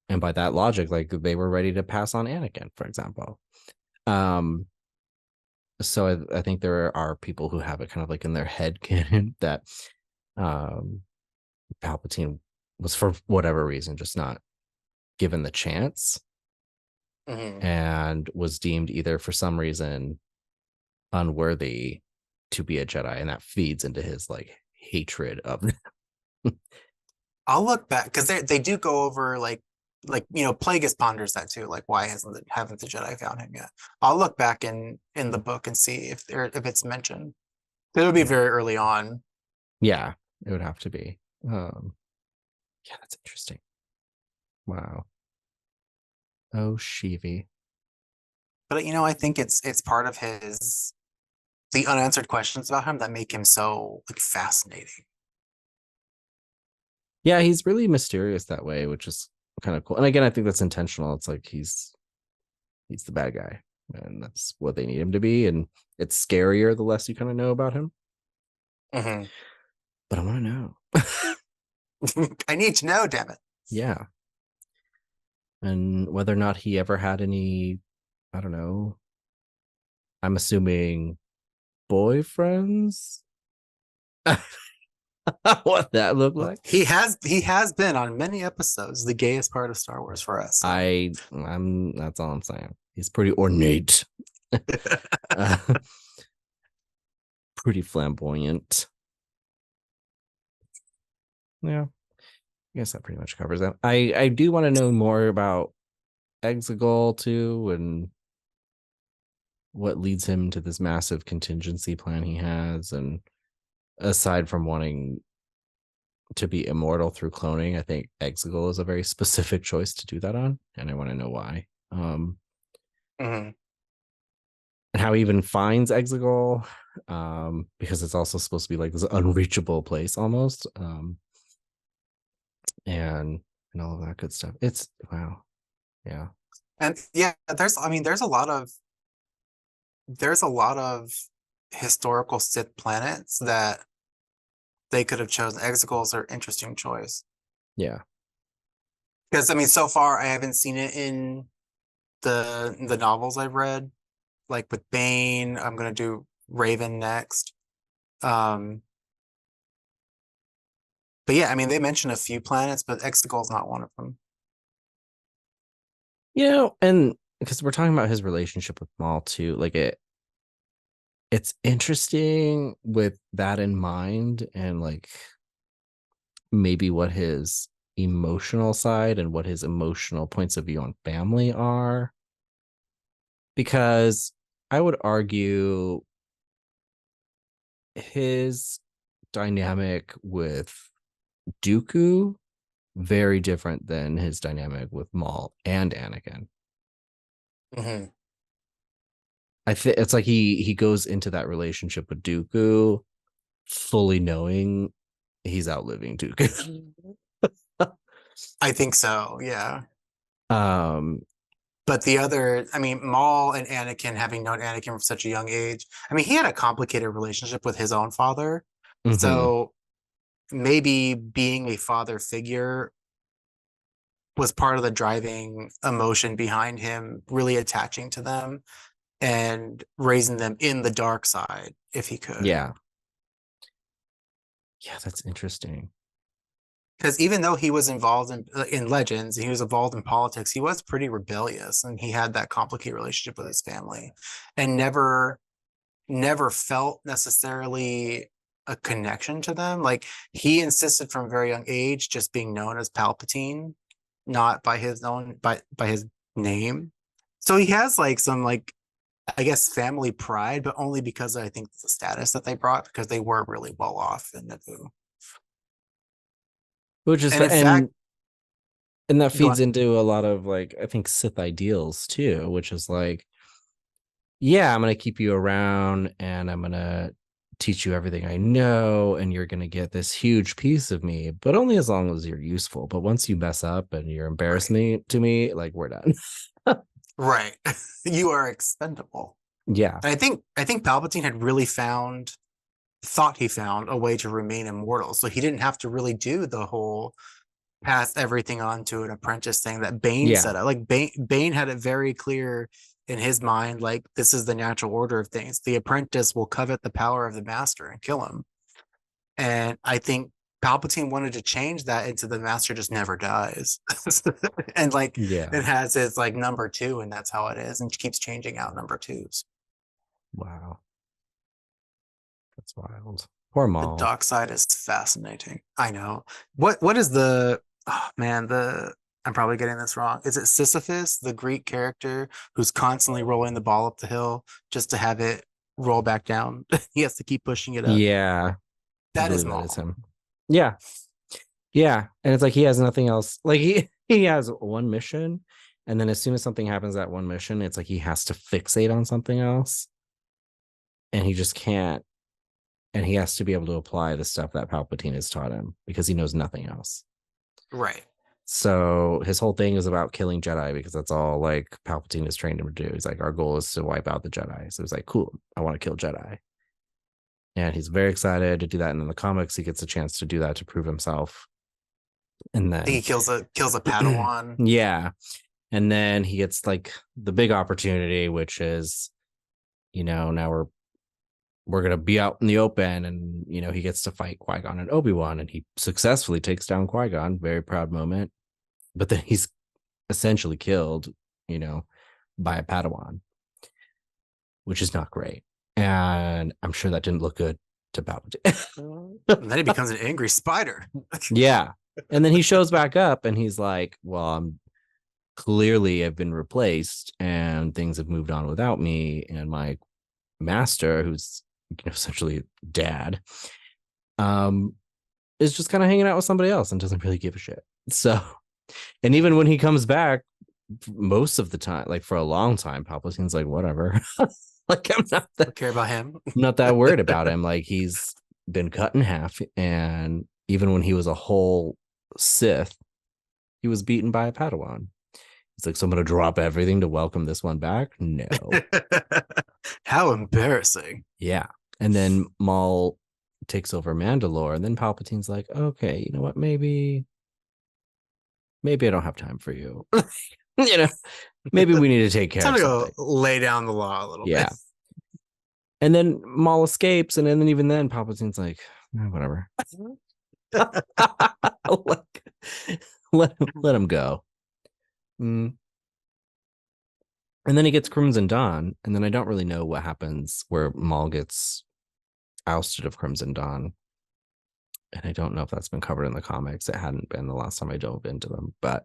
and by that logic, like they were ready to pass on Anakin, for example. Um, so I think there are people who have it kind of like in their head canon that um, Palpatine was for whatever reason just not given the chance Mm-hmm. and was deemed either for some reason unworthy to be a Jedi, and that feeds into his like hatred of them. I'll look back because they do go over Plagueis ponders that too. Like why haven't the Jedi found him yet? I'll look back in the book and see if it's mentioned. It would be Yeah, very early on. yeah, it would have to be. Yeah, that's interesting. Wow. Oh, Sheevy. But I think it's part of his the unanswered questions about him that make him so like fascinating. Yeah, he's really mysterious that way, which is kind of cool. And again, I think that's intentional. It's like he's the bad guy, and that's what they need him to be. And it's scarier the less you kind of know about him. Mm-hmm. But I want to know. I need to know, damn it. Yeah, and whether or not he ever had any, I don't know. I'm assuming boyfriends. what that looked Well, like. he has been on many episodes the gayest part of Star Wars for us. So. I'm that's all I'm saying. He's pretty ornate. uh, pretty flamboyant. Yeah, I guess that pretty much covers that. I do want to know more about Exegol too, and what leads him to this massive contingency plan he has. And aside from wanting to be immortal through cloning, I think Exegol is a very specific choice to do that on, and I want to know why. Mm-hmm. And how he even finds Exegol, because it's also supposed to be like this unreachable place almost, and all of that good stuff. It's wow, yeah, And yeah, there's a lot of historical Sith planets that they could have chosen. Exegol's are interesting choice. yeah. Because I mean, so far I haven't seen it in the novels I've read. Like with Bane, I'm gonna do Raven next. Um, but yeah, I mean, they mentioned a few planets, but Exegol's not one of them. And because we're talking about his relationship with Maul too, like it's interesting with that in mind, and like maybe what his emotional side and what his emotional points of view on family are, because I would argue his dynamic with Dooku very different than his dynamic with Maul and Anakin. Mm-hmm. I think it's like he goes into that relationship with Dooku fully knowing he's outliving Dooku. I think so, yeah. um But I mean, Maul and Anakin, having known Anakin from such a young age, I mean, he had a complicated relationship with his own father. mhm. So maybe being a father figure was part of the driving emotion behind him really attaching to them and raising them in the dark side if he could. Yeah, yeah, that's interesting. Because even though he was involved in Legends, he was involved in politics, he was pretty rebellious, and he had that complicated relationship with his family, and never felt necessarily a connection to them. Like he insisted from a very young age just being known as Palpatine, not by his own by his name. So he has like some like I guess family pride, but only because I think the status that they brought because they were really well off in Naboo. Which is And in fact, and that go feeds on. into a lot of like I think Sith ideals too, which is like, yeah, I'm gonna keep you around and I'm gonna teach you everything I know, and you're gonna get this huge piece of me, but only as long as you're useful. But once you mess up and you're Right. embarrassing to me, like we're done. Right. You are expendable. Yeah. And I think Palpatine had really thought he found a way to remain immortal. So he didn't have to really do the whole pass everything on to an apprentice thing that Bane Yeah. set up. Like Bane had it very clear in his mind, like this is the natural order of things. The apprentice will covet the power of the master and kill him. And I think Palpatine wanted to change that into the master just never dies. And like Yeah. it has his like number two, and that's how it is, and keeps changing out number twos. Wow. That's wild. Poor The Maul. dark side is fascinating. I know. What is the oh man, the I'm probably getting this wrong. Is it Sisyphus, the Greek character who's constantly rolling the ball up the hill just to have it roll back down? He has to keep pushing it up. Yeah, I That is believe that is Maul. him. Yeah. Yeah. And it's like he has nothing else. Like he has one mission. And then as soon as something happens that one mission, it's like he has to fixate on something else. And he just can't. And he has to be able to apply the stuff that Palpatine has taught him because he knows nothing else. Right. So his whole thing is about killing Jedi because that's all like Palpatine has trained him to do. He's like, our goal is to wipe out the Jedi. So he's like, cool, I want to kill Jedi. And he's very excited to do that. And in the comics, he gets a chance to do that to prove himself. And I think then, he kills a Padawan. yeah. And then he gets like the big opportunity, which is, now we're we're gonna be out in the open, and he gets to fight Qui-Gon and Obi-Wan, and he successfully takes down Qui-Gon. Very proud moment. But then he's essentially killed, by a Padawan, which is not great. And I'm sure that didn't look good to Palpatine. And then he becomes an angry spider. Yeah. And then he shows back up and he's like, well, I'm clearly have been replaced and things have moved on without me. And my master, who's essentially dad, is just kind of hanging out with somebody else and doesn't really give a shit. So, and even when he comes back, most of the time, like for a long time, Palpatine's like, whatever. Like, I'm not that care about him. Not that worried about him. Like, he's been cut in half, and even when he was a whole Sith, he was beaten by a Padawan. He's like, so I'm gonna drop everything to welcome this one back. No. How embarrassing. Yeah. And then Maul takes over Mandalore, and then Palpatine's like, okay, you know what? Maybe I don't have time for you. Maybe we need to take care of something. Go lay down the law a little bit. And then Maul escapes, and then even then, Palpatine's like, whatever. let him go. And then he gets Crimson Dawn, and then I don't really know what happens where Maul gets ousted of Crimson Dawn. And I don't know if that's been covered in the comics. It hadn't been the last time I dove into them, but.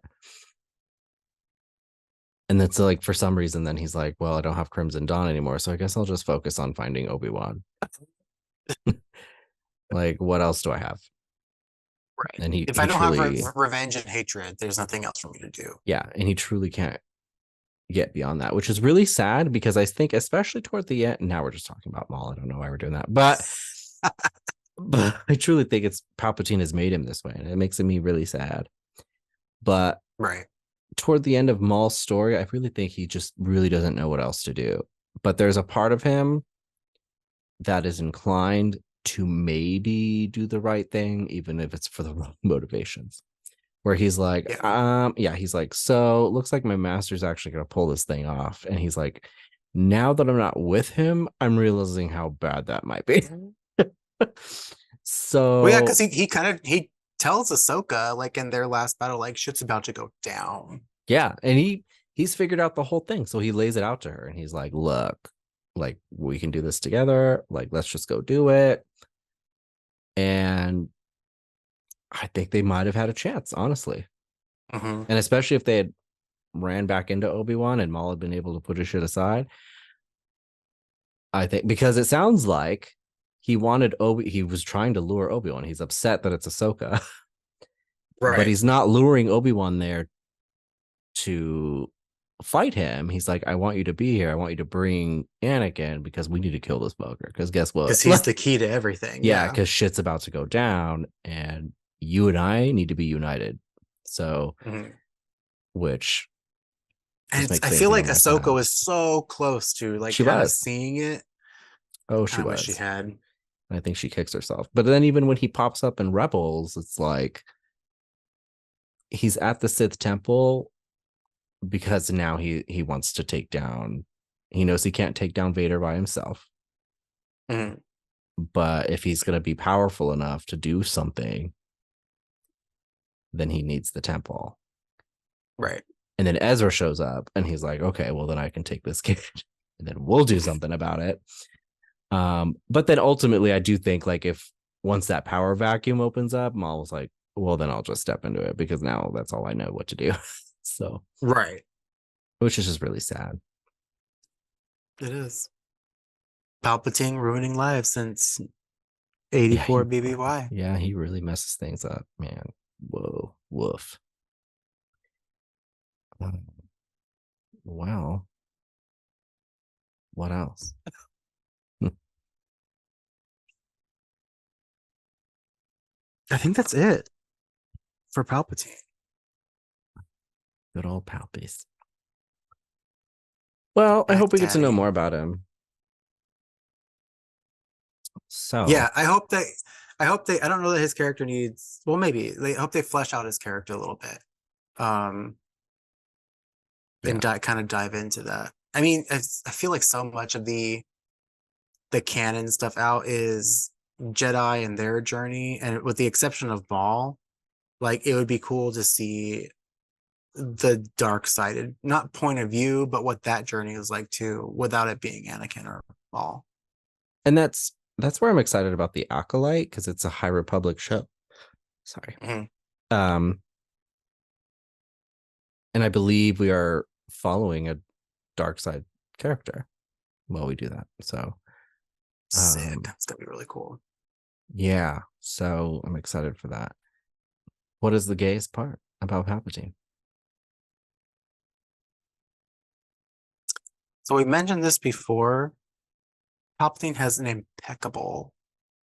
And that's like, for some reason, then he's like, well, I don't have Crimson Dawn anymore, so I guess I'll just focus on finding Obi-Wan. Like, what else do I have? Right. And if I don't have revenge and hatred, there's nothing else for me to do. Yeah, and he truly can't get beyond that, which is really sad, because I think, especially toward the end, now we're just talking about Maul. I don't know why we're doing that, but I truly think it's Palpatine has made him this way, and it makes me really sad. But right. Toward the end of Maul's story, I really think he just really doesn't know what else to do. But there's a part of him that is inclined to maybe do the right thing, even if it's for the wrong motivations. Where he's like, he's like, so it looks like my master's actually going to pull this thing off. And he's like, now that I'm not with him, I'm realizing how bad that might be. So, well, yeah, because he tells Ahsoka, like, in their last battle, like, shit's about to go down. Yeah, and he's figured out the whole thing, so he lays it out to her, and he's like, look, like, we can do this together, like, let's just go do it. And I think they might have had a chance, honestly. And especially if they had ran back into Obi-Wan and Maul had been able to put his shit aside, I think, because it sounds like he was trying to lure Obi-Wan. He's upset that it's Ahsoka. Right. But he's not luring Obi-Wan there to fight him. He's like, I want you to be here. I want you to bring Anakin, because we need to kill this bugger. Because guess what? Because he's the key to everything. Yeah, because shit's about to go down, and you and I need to be united. So, which... And I feel like Ahsoka was so close to, like, she was seeing it. Oh, she was. She had. I think she kicks herself. But then even when he pops up in Rebels, it's like he's at the Sith temple because now he wants to take down. He knows he can't take down Vader by himself. But if he's going to be powerful enough to do something, then he needs the temple. Right. And then Ezra shows up and he's like, okay, well, then I can take this kid and then we'll do something about it. But then ultimately, I do think, like, if once that power vacuum opens up, Maul was like, well, then I'll just step into it, because now that's all I know what to do. So, right. Which is just really sad. It is. Palpatine ruining lives since 84 BBY. Yeah, he really messes things up, man. Whoa, woof. Well, what else? I think that's it for Palpatine. Good old Palpies. Well, I hope we get to know more about him. So yeah, I hope they I don't know that his character needs, well, maybe I hope they flesh out his character a little bit. And kind of dive into that. I mean, I feel like so much of the the canon stuff out is Jedi and their journey, and with the exception of Maul, like it would be cool to see the dark sided, not point of view, but what that journey is like too, without it being Anakin or Maul. And that's where I'm excited about the Acolyte, because it's a High Republic show. Sorry. And I believe we are following a dark side character while we do that. So sick. It's gonna be really cool. Yeah. So I'm excited for that. What is the gayest part about Palpatine? So we mentioned this before. Palpatine has an impeccable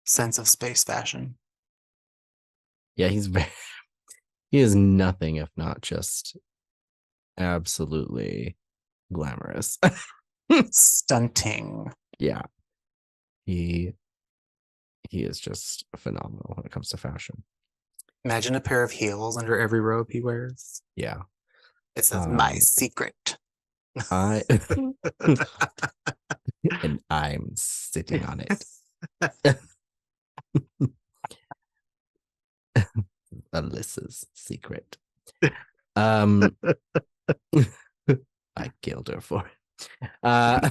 sense of space fashion. Yeah, he is nothing if not just absolutely glamorous. Stunting. Yeah. He is just phenomenal when it comes to fashion. Imagine a pair of heels under every robe he wears. Yeah. It says my secret. And I'm sitting on it. Alyssa's secret. I killed her for it. I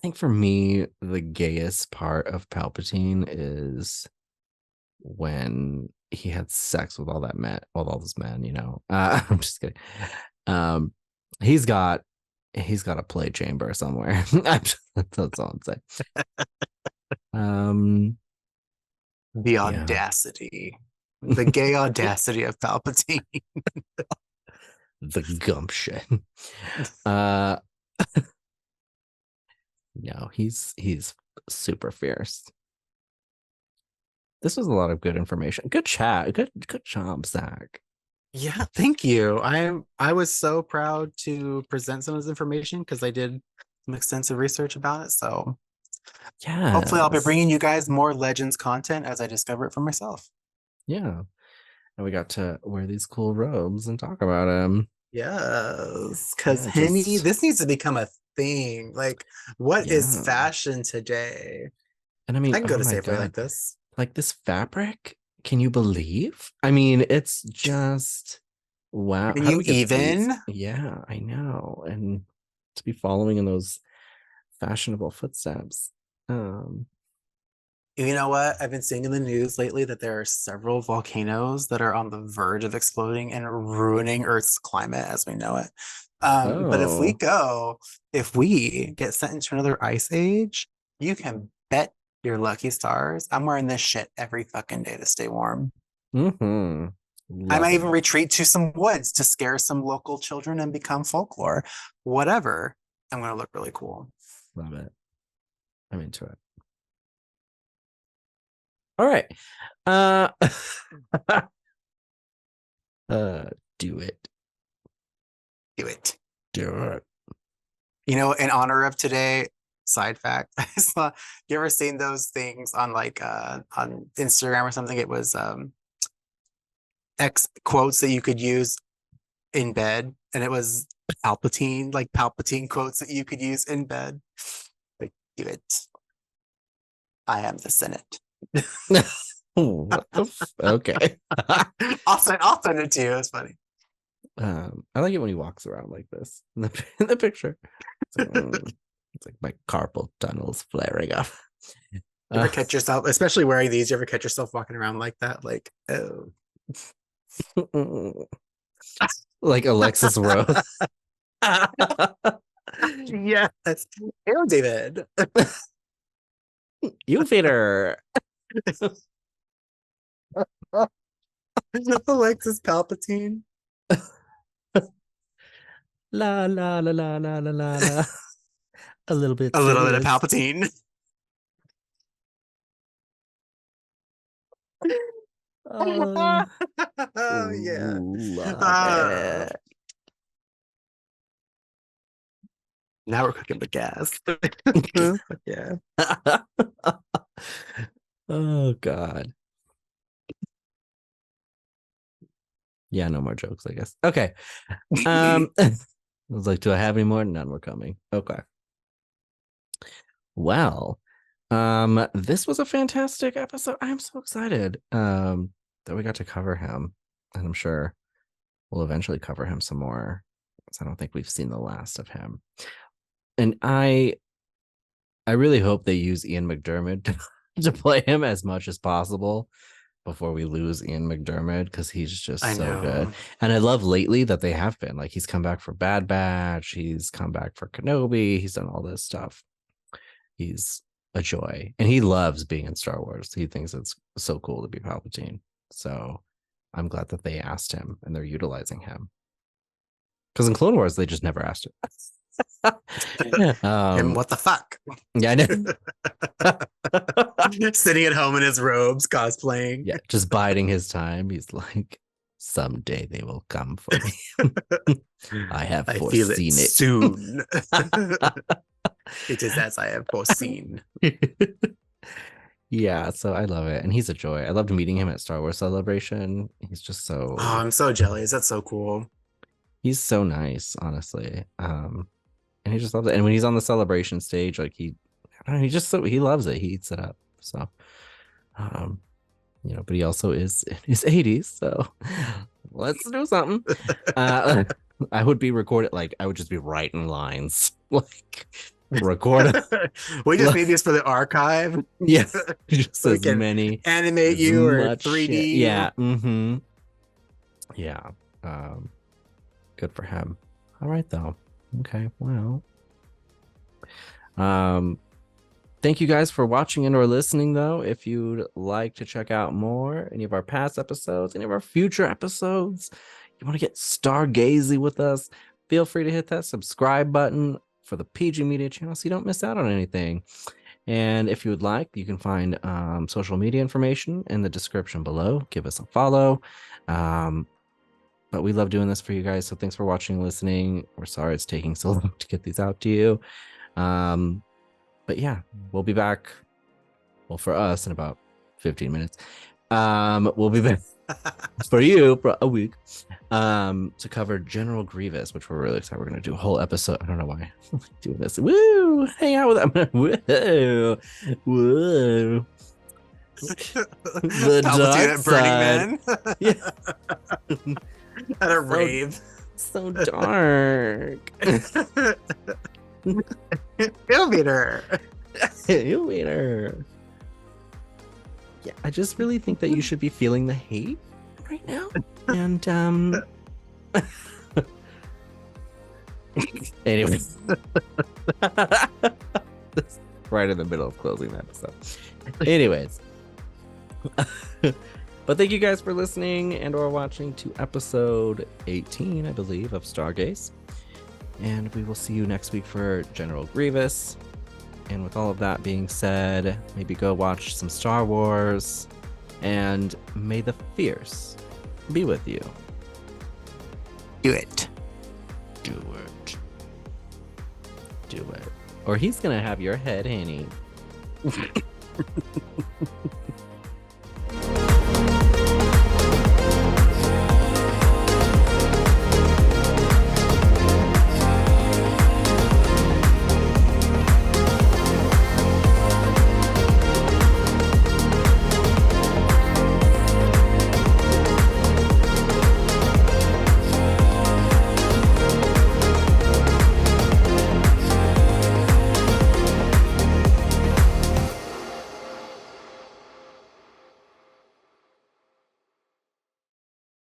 think for me, the gayest part of Palpatine is when he had sex with all those men, you know. I'm just kidding. He's got a play chamber somewhere. That's all I'm saying. The audacity. The gay audacity of Palpatine. The gumption. No, he's super fierce. This was a lot of good information. Good chat. Good job, Zach. Yeah, thank you. I was so proud to present some of this information because I did some extensive research about it. So yeah, hopefully I'll be bringing you guys more Legends content as I discover it for myself. Yeah, and we got to wear these cool robes and talk about them. Yes, because Henny, this needs to become a thing. Like, what is fashion today? And I mean, I can go to Safeway like this. Like this fabric, can you believe? I mean, it's just wow. Can you even? Yeah, I know. And to be following in those fashionable footsteps. You know what? I've been seeing in the news lately that there are several volcanoes that are on the verge of exploding and ruining Earth's climate as we know it. But if we get sent into another ice age, you can bet your lucky stars I'm wearing this shit every fucking day to stay warm. I might even retreat to some woods to scare some local children and become folklore. Whatever. I'm going to look really cool. Love it. I'm into it. All right. Do it. Do it. Do it. You know, in honor of today, side fact, I saw, you ever seen those things on like on Instagram or something? It was X quotes that you could use in bed, and it was Palpatine quotes that you could use in bed. Like, do it. I am the Senate. Okay. I'll send it to you. It's funny. I like it when he walks around like this in the picture. It's like my carpal tunnel's flaring up. You ever catch yourself, especially wearing these, you ever catch yourself walking around like that? Like, oh. Like Alexis Rose. Yes. Hello, David. You feed her. Alexis Palpatine. La la la la la la la la. A little bit of Palpatine. Oh yeah. Now we're cooking with gas. Yeah. Oh God. Yeah, no more jokes, I guess. Okay. I was like, do I have any more? None were coming. Okay. Well, this was a fantastic episode. I'm so excited that we got to cover him, and I'm sure we'll eventually cover him some more. I don't think we've seen the last of him. And I really hope they use Ian McDiarmid to play him as much as possible before we lose Ian McDiarmid, because he's just so good. And I love lately that they have been like, he's come back for Bad Batch, he's come back for Kenobi, he's done all this stuff. He's a joy, and he loves being in Star Wars. He thinks it's so cool to be Palpatine. So I'm glad that they asked him and they're utilizing him, because in Clone Wars they just never asked him. And what the fuck? Yeah, I know. Sitting at home in his robes, cosplaying. Yeah, just biding his time. He's like, someday they will come for me. I have foreseen it soon. It is as I have foreseen. Yeah, so I love it, and he's a joy. I loved meeting him at Star Wars Celebration. He's just so. Oh, I'm so jealous. That's so cool. He's so nice, honestly. And he just loves it. And when he's on the celebration stage, like he loves it. He eats it up. So, but he also is in his 80s. So let's do something. I would be recorded, like I would just be writing lines, like record. We just need this for the archive. Yeah, just so as many animate you or 3D. Shit. Yeah. Mm-hmm. Yeah. Good for him. All right, though. Okay, well, thank you guys for watching and or listening. Though, if you'd like to check out more, any of our past episodes, any of our future episodes, you want to get stargazy with us, feel free to hit that subscribe button for the PG Media channel so you don't miss out on anything. And if you would like, you can find social media information in the description below. Give us a follow. But we love doing this for you guys. So thanks for watching and listening. We're sorry it's taking so long to get these out to you. But yeah, we'll be back. Well, for us in about 15 minutes. We'll be back for you for a week to cover General Grievous, which we're really excited. We're going to do a whole episode. I don't know why I'm doing this. Woo! Hang out with them. Woo! Woo! The dark Burning side. Yeah. At a rave. So dark. You'll meet her. You'll meet her. Yeah, I just really think that you should be feeling the hate right now. And anyway. Right in the middle of closing the episode. Anyways. But thank you guys for listening and or watching to episode 18, I believe, of STAR GAYZ. And we will see you next week for General Grievous. And with all of that being said, maybe go watch some Star Wars. And may the Fierce be with you. Do it. Do it. Do it. Or he's going to have your head, Hanny.